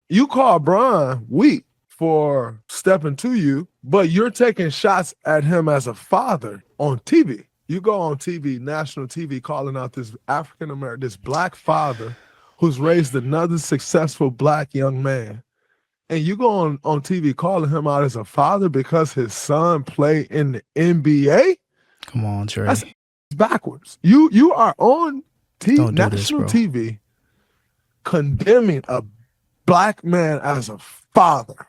You call Bron weak for stepping to you, but you're taking shots at him as a father on TV. You go on TV, national TV, calling out this African American, this black father who's raised another successful black young man. And you go on TV calling him out as a father because his son played in the NBA? Come on, Dre. That's backwards. You are on national this, TV condemning a black man as a father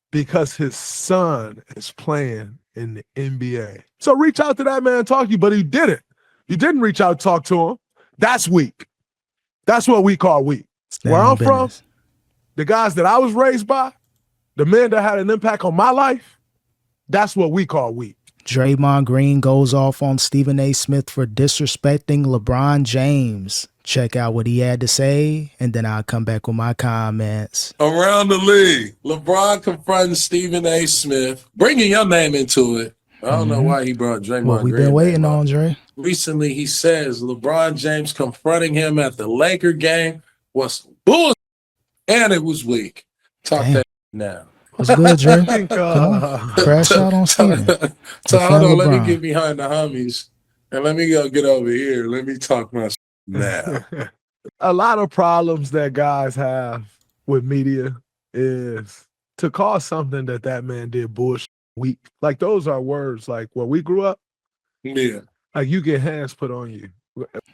because his son is playing in the NBA. So reach out to that man and talk to you, but he didn't. You didn't reach out and talk to him. That's weak. That's what we call weak. Where I'm from, the guys that I was raised by, the men that had an impact on my life, that's what we call weak. Draymond Green goes off on Stephen A. Smith for disrespecting LeBron James. Check out what he had to say, and then I'll come back with my comments. Around the league, LeBron confronting Stephen A. Smith, bringing your name into it. I don't know why he brought Draymond Green. What we've been waiting on, Dre. Recently, he says LeBron James confronting him at the Laker game was bullshit, and it was weak. Talk that now. What's good, Dre? Crash out on Steven. So hold on, let me get behind the homies, and let me go get over here. Let me talk my now. A lot of problems that guys have with media is to call something that man did bullshit weak. Like those are words like where we grew up. Yeah. Like you get hands put on you.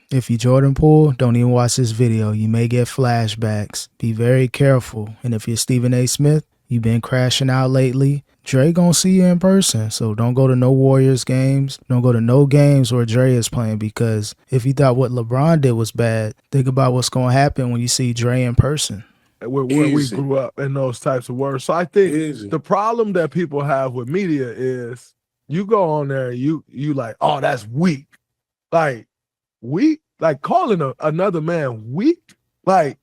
If you Jordan Poole, don't even watch this video. You may get flashbacks. Be very careful. And if you're Stephen A. Smith, you've been crashing out lately, Dre gonna see you in person. So don't go to no Warriors games. Don't go to no games where Dre is playing, because if you thought what LeBron did was bad, think about what's gonna happen when you see Dre in person. Where we grew up in those types of words. So I think the problem that people have with media is you go on there, you like, oh, that's weak. Like, weak? Like calling another man weak? Like,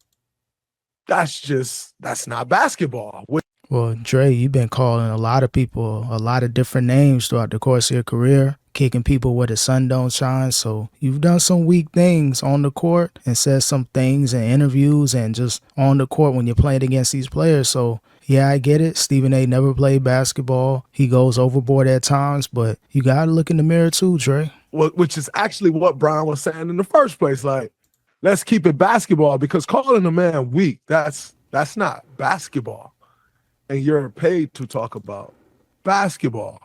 that's not basketball. Well, Dre, you've been calling a lot of people a lot of different names throughout the course of your career, kicking people where the sun don't shine. So you've done some weak things on the court and said some things in interviews and just on the court when you're playing against these players. So yeah, I get it. Stephen A. never played basketball. He goes overboard at times, but you got to look in the mirror too, Dre. Well, which is actually what Brian was saying in the first place. Like, let's keep it basketball, because calling a man weak, that's not basketball. And you're paid to talk about basketball.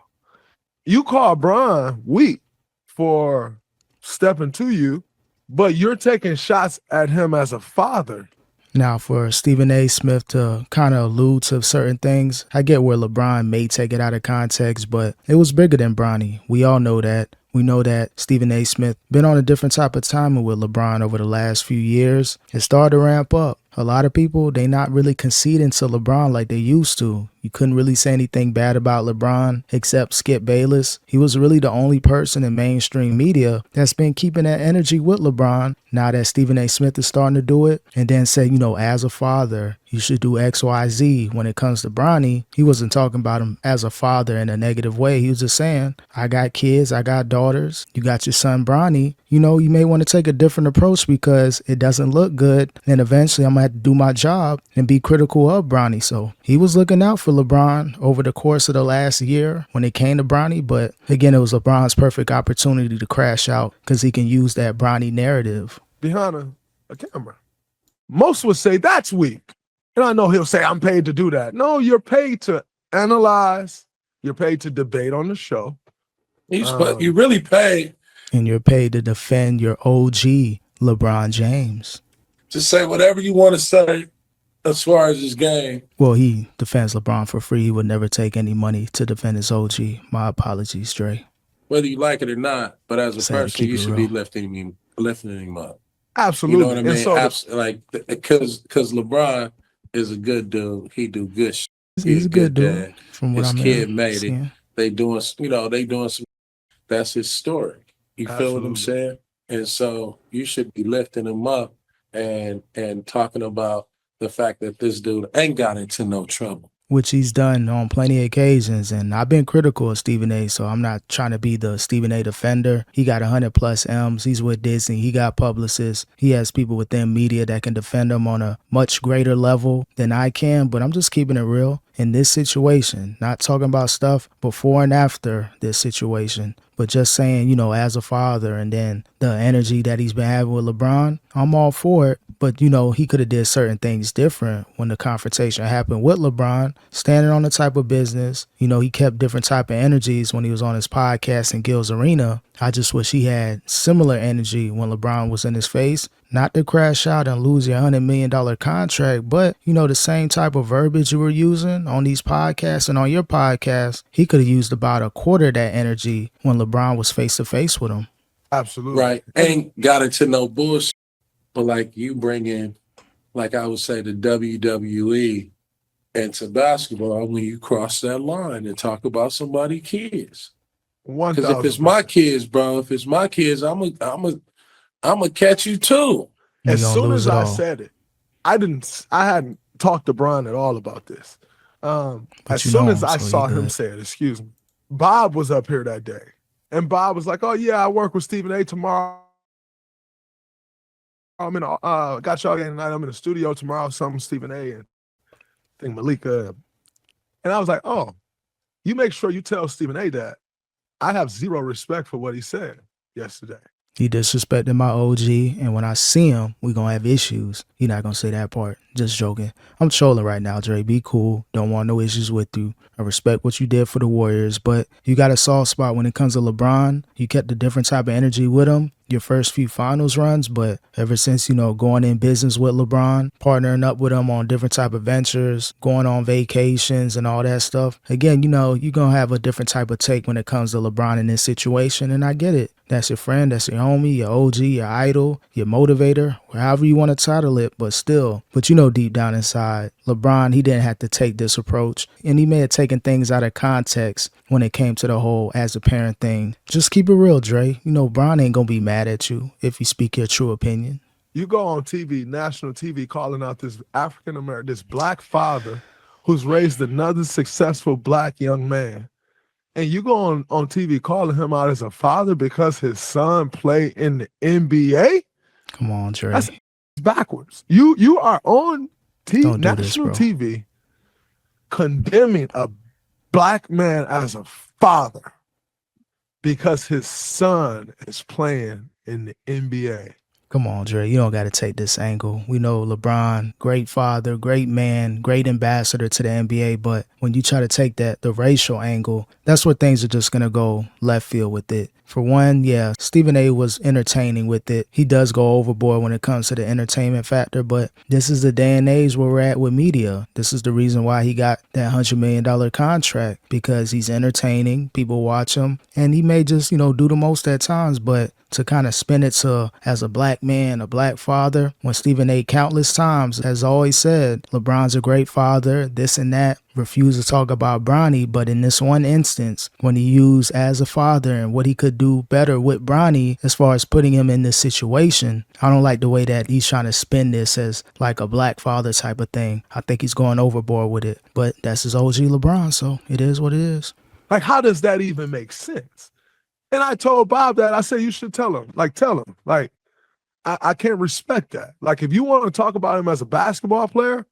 You call Bron weak for stepping to you, but you're taking shots at him as a father. Now, for Stephen A. Smith to kind of allude to certain things, I get where LeBron may take it out of context, but it was bigger than Bronny. We all know that. We know that Stephen A. Smith been on a different type of timing with LeBron over the last few years. It started to ramp up. A lot of people, they not really conceding to LeBron like they used to. You couldn't really say anything bad about LeBron except Skip Bayless. He was really the only person in mainstream media that's been keeping that energy with LeBron. Now that Stephen A. Smith is starting to do it, and then say, as a father, you should do X, Y, Z. When it comes to Bronny, he wasn't talking about him as a father in a negative way. He was just saying, I got kids, I got daughters, you got your son Bronny. You may want to take a different approach because it doesn't look good. And eventually I'm going to have to do my job and be critical of Bronny. So he was looking out for LeBron over the course of the last year when it came to Bronny. But again, it was LeBron's perfect opportunity to crash out because he can use that Bronny narrative. Behind a camera. Most would say that's weak. And I know he'll say, I'm paid to do that. No, you're paid to analyze. You're paid to debate on the show. You really paid. And you're paid to defend your OG, LeBron James. Just say whatever you want to say as far as his game. Well, he defends LeBron for free. He would never take any money to defend his OG. My apologies, Dre. Whether you like it or not, but as a person, you should be lifting him up. Absolutely. You know what I mean? Because LeBron is a good dude. He do good shit. He's a good dude. From what his kid made it. They doing some. That's his story. You feel what I'm saying? And so you should be lifting him up and talking about the fact that this dude ain't got into no trouble. which he's done on plenty of occasions. And I've been critical of Stephen A, so I'm not trying to be the Stephen A defender. He got 100 plus M's. He's with Disney. He got publicists. He has people within media that can defend him on a much greater level than I can, but I'm just keeping it real. In this situation, not talking about stuff before and after this situation, but just saying, you know, as a father, and then the energy that he's been having with LeBron, I'm all for it. But, you know, he could have did certain things different when the confrontation happened with LeBron, standing on the type of business. You know, he kept different type of energies when he was on his podcast in Gil's Arena. I just wish he had similar energy when LeBron was in his face. Not to crash out and lose your $100 million contract, but, you know, the same type of verbiage you were using on these podcasts and on your podcast, he could have used about a quarter of that energy when LeBron was face to face with him. Absolutely. Right. Ain't got into no bullshit. But like you bring in, like I would say, the WWE into basketball when you cross that line and talk about somebody's kids. Because if it's my kids, bro, if it's my kids, I'm a catch you too. As soon as I said it, I hadn't talked to Brian at all about this. As soon as I saw him say it, excuse me, Bob was up here that day. And Bob was like, oh yeah, I work with Stephen A tomorrow. I'm in got y'all game tonight. I'm in the studio tomorrow, something Stephen A and I think Malika. And I was like, oh, you make sure you tell Stephen A that I have zero respect for what he said yesterday. He disrespected my OG, and when I see him, we gonna have issues. He not gonna say that part. Just joking. I'm trolling right now, Dre. Be cool. Don't want no issues with you. I respect what you did for the Warriors, but you got a soft spot when it comes to LeBron. You kept a different type of energy with him your first few finals runs, but ever since, you know, going in business with LeBron, partnering up with him on different type of ventures, going on vacations and all that stuff, again, you know, you're going to have a different type of take when it comes to LeBron in this situation, and I get it. That's your friend, that's your homie, your OG, your idol, your motivator, however you want to title it, but still. But you know deep down inside, LeBron, he didn't have to take this approach, and he may have taken things out of context when it came to the whole as a parent thing. Just keep it real, Dre. You know, Bron ain't going to be mad at you if you speak your true opinion. You go on TV, national TV, calling out this African-American, this black father who's raised another successful black young man. And you go on TV calling him out as a father because his son played in the NBA? Come on, Dre. That's backwards. You are on national TV condemning a black man as a father because his son is playing in the NBA. Come on, Dre. You don't got to take this angle. We know LeBron, great father, great man, great ambassador to the NBA. But when you try to take the racial angle, that's where things are just going to go left field with it. For one, yeah, Stephen A was entertaining with it. He does go overboard when it comes to the entertainment factor, but this is the day and age where we're at with media. This is the reason why he got that $100 million contract, because he's entertaining, people watch him, and he may just, you know, do the most at times, but to kind of spin it to as a black man, a black father, when Stephen A countless times has always said LeBron's a great father, this and that, refused to talk about Bronny, but in this one instance, when he used as a father and what he could do better with Bronny as far as putting him in this situation, I don't like the way that he's trying to spin this as like a black father type of thing. I think he's going overboard with it, but that's his OG LeBron, so it is what it is. Like, how does that even make sense? And I told Bob that. I said, you should tell him. Like, I can't respect that. Like, if you want to talk about him as a basketball player,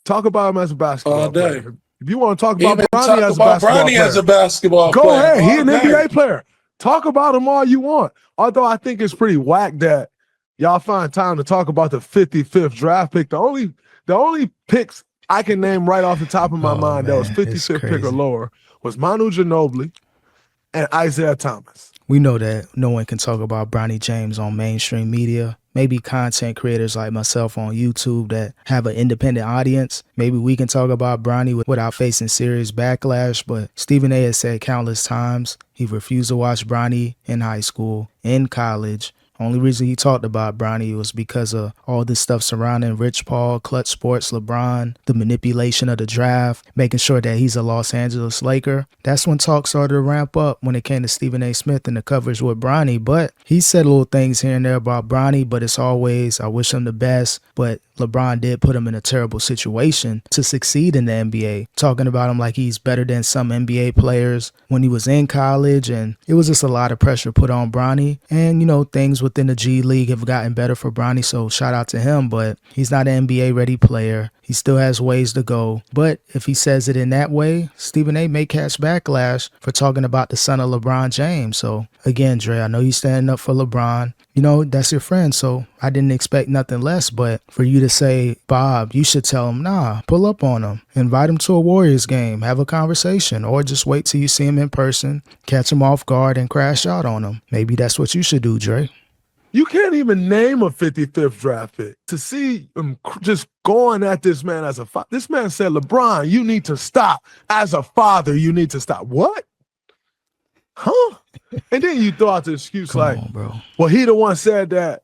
talk about him as a basketball player. If you want to talk about Bronny as a basketball player, go ahead. He an NBA player. Talk about him all you want. Although I think it's pretty whack that y'all find time to talk about the 55th draft pick. The only picks I can name right off the top of my mind that was 55th pick or lower was Manu Ginobili and Isaiah Thomas. We know that no one can talk about Bronny James on mainstream media. Maybe content creators like myself on YouTube that have an independent audience. Maybe we can talk about Bronny without facing serious backlash. But Stephen A has said countless times he refused to watch Bronny in high school, in college, Only reason he talked about Bronny was because of all this stuff surrounding Rich Paul, Clutch Sports, LeBron, the manipulation of the draft, making sure that he's a Los Angeles Laker. That's when talk started to ramp up when it came to Stephen A. Smith and the coverage with Bronny. But he said little things here and there about Bronny, but it's always, I wish him the best. But LeBron did put him in a terrible situation to succeed in the NBA, talking about him like he's better than some NBA players when he was in college. And it was just a lot of pressure put on Bronny. And, things within the G League have gotten better for Bronny, so shout out to him. But he's not an NBA ready player. He still has ways to go. But if he says it in that way, Stephen A. may catch backlash for talking about the son of LeBron James. So again, Dre, I know you're standing up for LeBron. That's your friend, so I didn't expect nothing less. But for you to say, Bob, you should tell him, nah, pull up on him, invite him to a Warriors game, have a conversation, or just wait till you see him in person, catch him off guard and crash out on him. Maybe that's what you should do, Dre. You can't even name a 55th draft pick. To see him just going at this man as a father. This man said, LeBron, you need to stop. As a father, you need to stop. What? Huh? And then you throw out the excuse Come on, bro. Well, he the one said that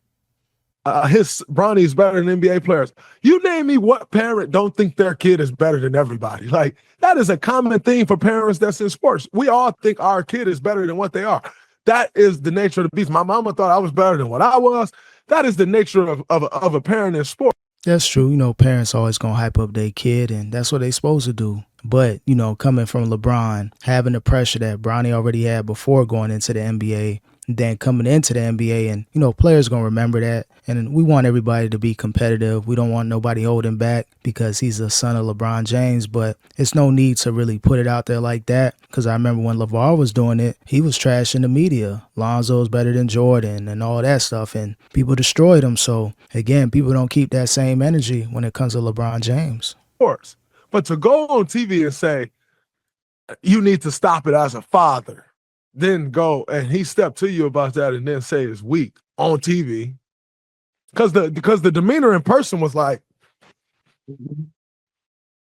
Bronny's better than NBA players. You name me what parent don't think their kid is better than everybody. Like, that is a common thing for parents that's in sports. We all think our kid is better than what they are. That is the nature of the beast. My mama thought I was better than what I was. That is the nature of a parent in sport. That's true. Parents always gonna hype up their kid, and that's what they supposed to do. But, coming from LeBron, having the pressure that Bronny already had before going into the NBA, then coming into the NBA, and, players going to remember that. And we want everybody to be competitive. We don't want nobody holding back because he's the son of LeBron James, but it's no need to really put it out there like that. Because I remember when LeVar was doing it, he was trashing the media. Lonzo's better than Jordan and all that stuff, and people destroyed him. So, again, people don't keep that same energy when it comes to LeBron James. Of course. But to go on TV and say, you need to stop it as a father, then go and he stepped to you about that and then say it's weak on TV. Because the demeanor in person was like,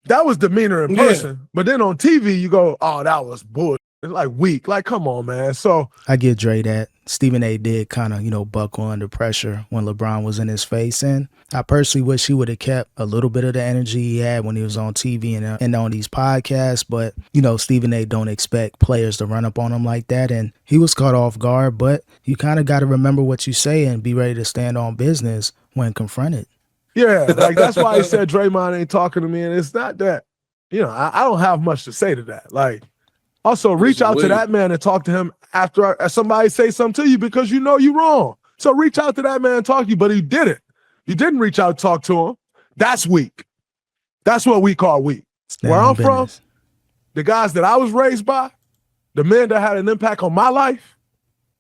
that was demeanor in person. Yeah. But then on TV, you go, oh, that was bullshit. It's like weak. Like, come on, man. So I give Dre that. Stephen A. did kind of, buckle under pressure when LeBron was in his face. And I personally wish he would have kept a little bit of the energy he had when he was on TV and on these podcasts. But, Stephen A. don't expect players to run up on him like that. And he was caught off guard. But you kind of got to remember what you say and be ready to stand on business when confronted. Yeah, like that's why he said Draymond ain't talking to me. And it's not that, I don't have much to say to that. Like, also, reach out to that man and talk to him after somebody say something to you because you know you're wrong. So reach out to that man and talk to you, but he didn't. You didn't reach out and talk to him. That's weak. That's what we call weak. Where I'm from, the guys that I was raised by, the men that had an impact on my life,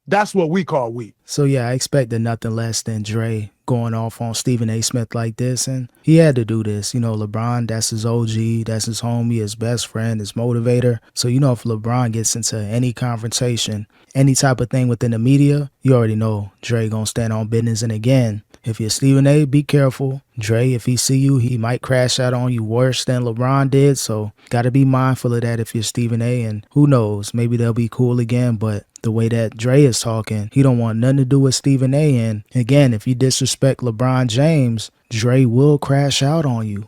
that's what we call weak. So, yeah, I expected nothing less than Dre going off on Stephen A. Smith like this, and he had to do this. LeBron, that's his OG, that's his homie, his best friend, his motivator. So, if LeBron gets into any confrontation, any type of thing within the media, you already know Dre gonna stand on business. And again, if you're Stephen A., be careful. Dre, if he see you, he might crash out on you worse than LeBron did. So, got to be mindful of that if you're Stephen A. And who knows, maybe they'll be cool again, but the way that Dre is talking, he don't want nothing to do with Stephen A. And again, if you disrespect LeBron James, Dre will crash out on you.